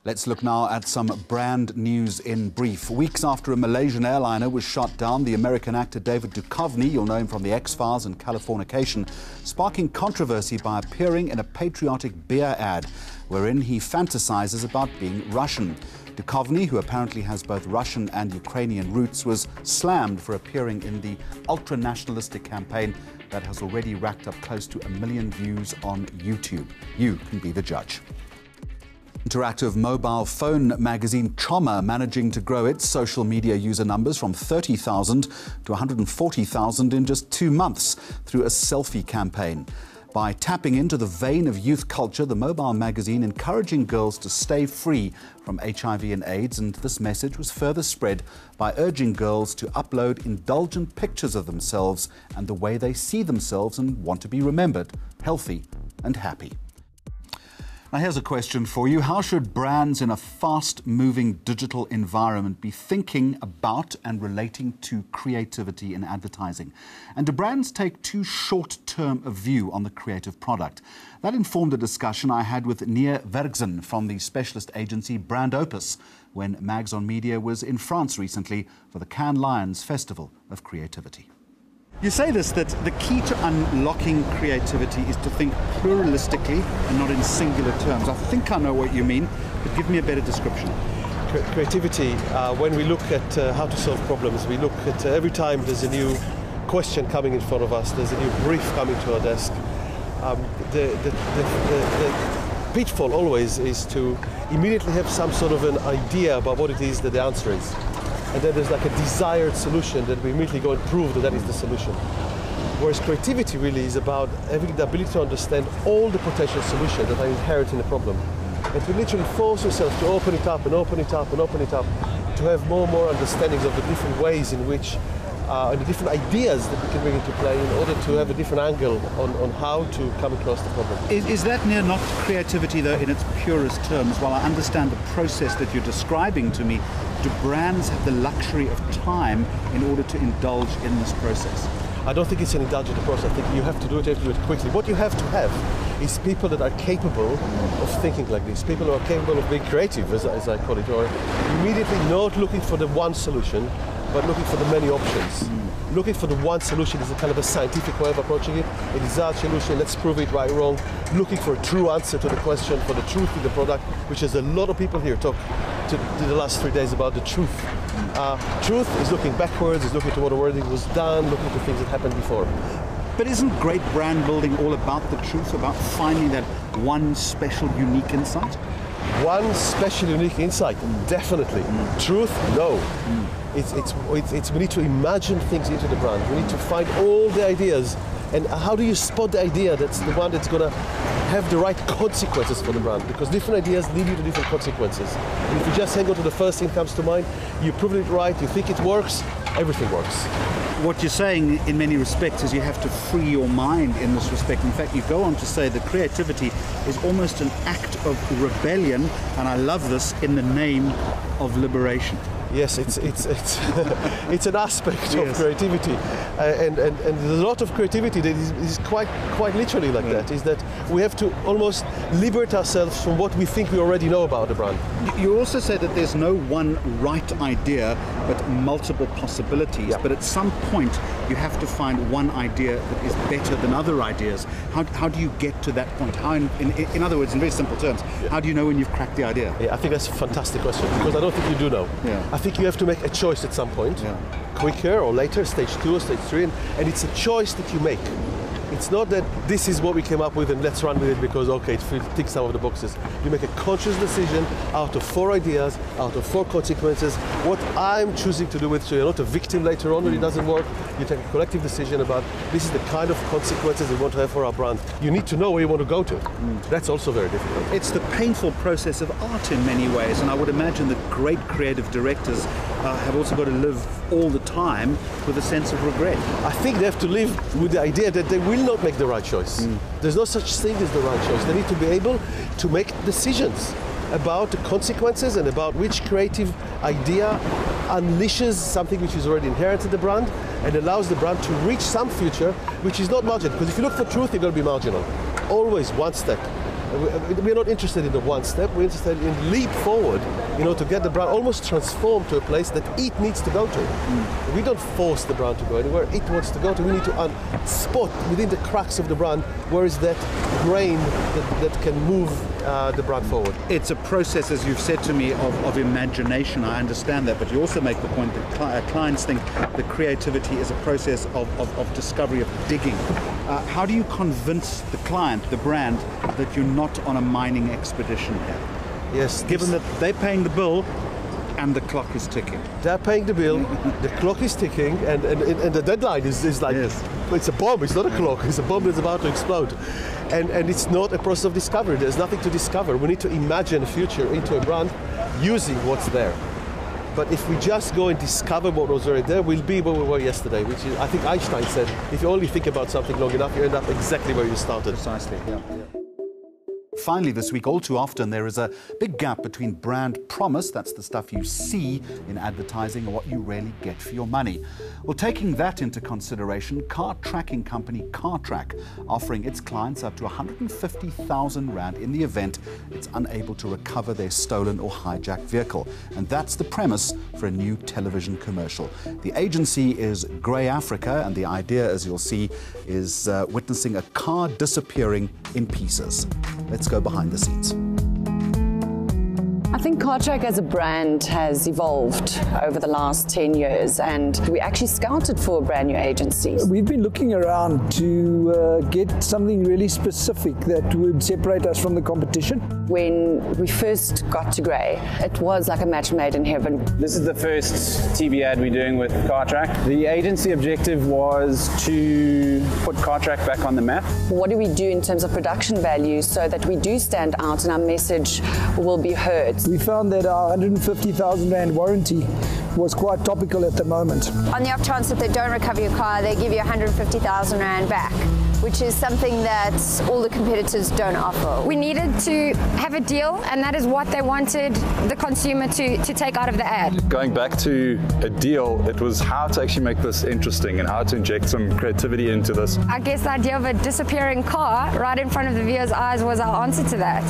Let's look now at some brand news in brief. Weeks after a Malaysian airliner was shot down, the American actor David Duchovny, you'll know him from The X-Files and Californication, sparking controversy by appearing in a patriotic beer ad wherein he fantasizes about being Russian. Duchovny, who apparently has both Russian and Ukrainian roots, was slammed for appearing in the ultra-nationalistic campaign that has already racked up close to 1 million views on YouTube. You can be the judge. Interactive mobile phone magazine Choma managing to grow its social media user numbers from 30,000 to 140,000 in just 2 months through a selfie campaign. By tapping into the vein of youth culture, the mobile magazine encouraging girls to stay free from HIV and AIDS, and this message was further spread by urging girls to upload indulgent pictures of themselves and the way they see themselves and want to be remembered, healthy and happy. Now here's a question for you. How should brands in a fast-moving digital environment be thinking about and relating to creativity in advertising? And do brands take too short-term a view on the creative product? That informed a discussion I had with Nir Wegrzyn from the specialist agency BrandOpus when Mags on Media was in France recently for the Cannes Lions Festival of Creativity. You say this, that the key to unlocking creativity is to think pluralistically and not in singular terms. I think I know what you mean, but give me a better description. Creativity, when we look at how to solve problems, we look at every time there's a new question coming in front of us, there's a new brief coming to our desk. The pitfall always is to immediately have some sort of an idea about what it is that the answer is. And then there's like a desired solution that we immediately go and prove that that is the solution. Whereas creativity really is about having the ability to understand all the potential solutions that are inherent in a problem. And to literally force yourself to open it up and open it up and open it up, to have more and more understandings of the different ways in which, and the different ideas that we can bring into play in order to have a different angle on how to come across the problem. Is that near not creativity though in its purest terms? While I understand the process that you're describing to me, do brands have the luxury of time in order to indulge in this process? I don't think it's an indulgent process. I think you have to do it quickly. What you have to have is people that are capable of thinking like this, people who are capable of being creative, as I call it, or immediately not looking for the one solution, but looking for the many options. Looking for the one solution is a kind of a scientific way of approaching it. A desired solution, let's prove it right, wrong. Looking for a true answer to the question, for the truth in the product, which is a lot of people here talk to the last 3 days about the truth. Truth is looking backwards, is looking to what already was done, looking to things that happened before. But isn't great brand building all about the truth, about finding that one special, unique insight? One special, unique insight, definitely. Truth, no. It's we need to imagine things into the brand. We need to find all the ideas. And how do you spot the idea that's the one that's going to have the right consequences for the brand? Because different ideas lead you to different consequences. And if you just hang on to the first thing that comes to mind, you prove it right, you think it works, everything works. What you're saying in many respects is you have to free your mind in this respect. In fact, you go on to say that creativity is almost an act of rebellion, and I love this, in the name of liberation. Yes, it's it's an aspect of creativity, and there's a lot of creativity that is quite literally like that. Is that we have to almost liberate ourselves from what we think we already know about the brand. You also say that there's no one right idea, but multiple possibilities. Yeah. But at some point, you have to find one idea that is better than other ideas. How do you get to that point? How, in other words, in very simple terms, how do you know when you've cracked the idea? Yeah, I think that's a fantastic question, because I don't think you do know. Yeah. I think you have to make a choice at some point, quicker or later, stage 2 or stage 3, and it's a choice that you make. It's not that this is what we came up with and let's run with it because, okay, it ticks some of the boxes. You make a conscious decision out of 4 ideas, out of 4 consequences, what I'm choosing to do with it, so you're not a victim later on when it doesn't work. You take a collective decision about this is the kind of consequences we want to have for our brand. You need to know where you want to go to. That's also very difficult. It's the painful process of art in many ways, and I would imagine that great creative directors have also got to live all the time with a sense of regret. I think they have to live with the idea that they will not make the right choice. There's no such thing as the right choice. They need to be able to make decisions about the consequences and about which creative idea unleashes something which is already inherent in the brand and allows the brand to reach some future which is not marginal. Because if you look for truth, you're going to be marginal. Always one step We're not interested in the one step, we're interested in leap forward, to get the brand almost transformed to a place that it needs to go to. We don't force the brand to go anywhere, it wants to go to. We need to spot within the cracks of the brand where is that grain that can move the brand forward. It's a process, as you've said to me, of imagination. I understand that, but you also make the point that clients think the creativity is a process of discovery, of digging. How do you convince the client, the brand, that you're not on a mining expedition here? Yes. Given that they're paying the bill and the clock is ticking. They're paying the bill, the clock is ticking, and the deadline is like, yes. It's a bomb, it's not a clock, it's a bomb that's about to explode. And it's not a process of discovery, there's nothing to discover. We need to imagine a future into a brand using what's there. But if we just go and discover what was already there, we'll be where we were yesterday, which is, I think Einstein said, if you only think about something long enough, you end up exactly where you started. Precisely, yeah. Finally, this week, all too often, there is a big gap between brand promise, that's the stuff you see in advertising, and what you really get for your money. Well, taking that into consideration, car tracking company Cartrack offering its clients up to 150,000 Rand in the event it's unable to recover their stolen or hijacked vehicle. And that's the premise for a new television commercial. The agency is Grey Africa, and the idea, as you'll see, is witnessing a car disappearing in pieces. Let's go behind the scenes. I think Cartrack as a brand has evolved over the last 10 years, and we actually scouted for brand new agencies. We've been looking around to get something really specific that would separate us from the competition. When we first got to Grey, it was like a match made in heaven. This is the first TV ad we're doing with Cartrack. The agency objective was to put Cartrack back on the map. What do we do in terms of production value so that we do stand out and our message will be heard? We found that our 150,000 Rand warranty was quite topical at the moment. On the off chance that they don't recover your car, they give you 150,000 Rand back, which is something that all the competitors don't offer. We needed to have a deal, and that is what they wanted the consumer to take out of the ad. Going back to a deal, it was how to actually make this interesting and how to inject some creativity into this. I guess the idea of a disappearing car right in front of the viewer's eyes was our answer to that.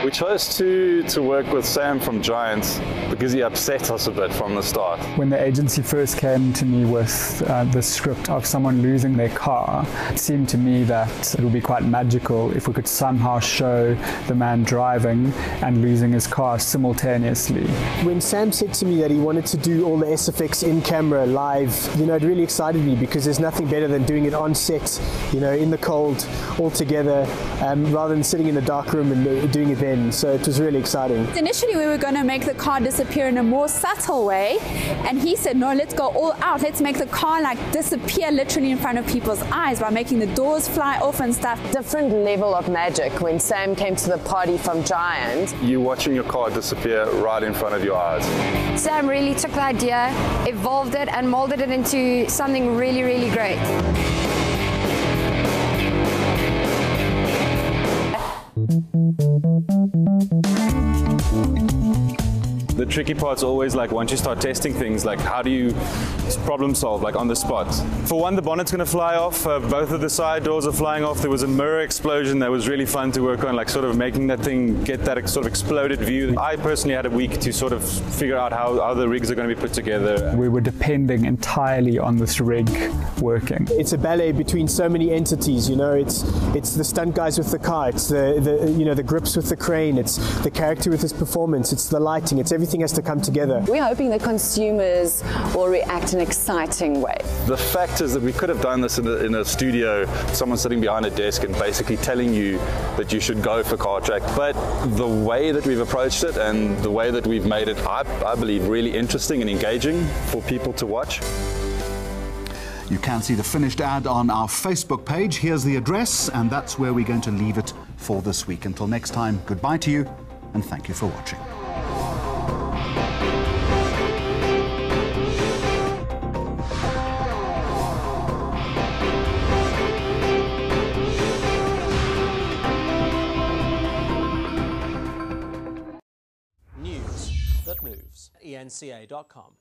We chose to work with Sam from Giants because he upset us a bit from the start. When the agency first came to me with the script of someone losing their car, it seemed to me that it would be quite magical if we could somehow show the man driving and losing his car simultaneously. When Sam said to me that he wanted to do all the SFX in camera live, it really excited me because there's nothing better than doing it on set, in the cold, all together, rather than sitting in a dark room and doing it there. So it was really exciting. Initially we were going to make the car disappear in a more subtle way, and he said no, let's go all out, let's make the car disappear literally in front of people's eyes by making the doors fly off and stuff. Different level of magic when Sam came to the party from Giant. You're watching your car disappear right in front of your eyes. Sam really took the idea, evolved it and molded it into something really, really great. The tricky part's always once you start testing things, how do you problem solve on the spot? For one, the bonnet's going to fly off, both of the side doors are flying off. There was a mirror explosion that was really fun to work on, sort of making that thing get that sort of exploded view. I personally had a week to sort of figure out how the rigs are going to be put together. We were depending entirely on this rig working. It's a ballet between so many entities, it's the stunt guys with the car, it's the grips with the crane, it's the character with his performance, it's the lighting, it's everything has to come together. We're hoping that consumers will react in an exciting way. The fact is that we could have done this in a studio, someone sitting behind a desk and basically telling you that you should go for Cartrack. But the way that we've approached it and the way that we've made it, I believe, really interesting and engaging for people to watch. You can see the finished ad on our Facebook page. Here's the address, and that's where we're going to leave it for this week. Until next time, goodbye to you, and thank you for watching. News that moves. ENCA.com.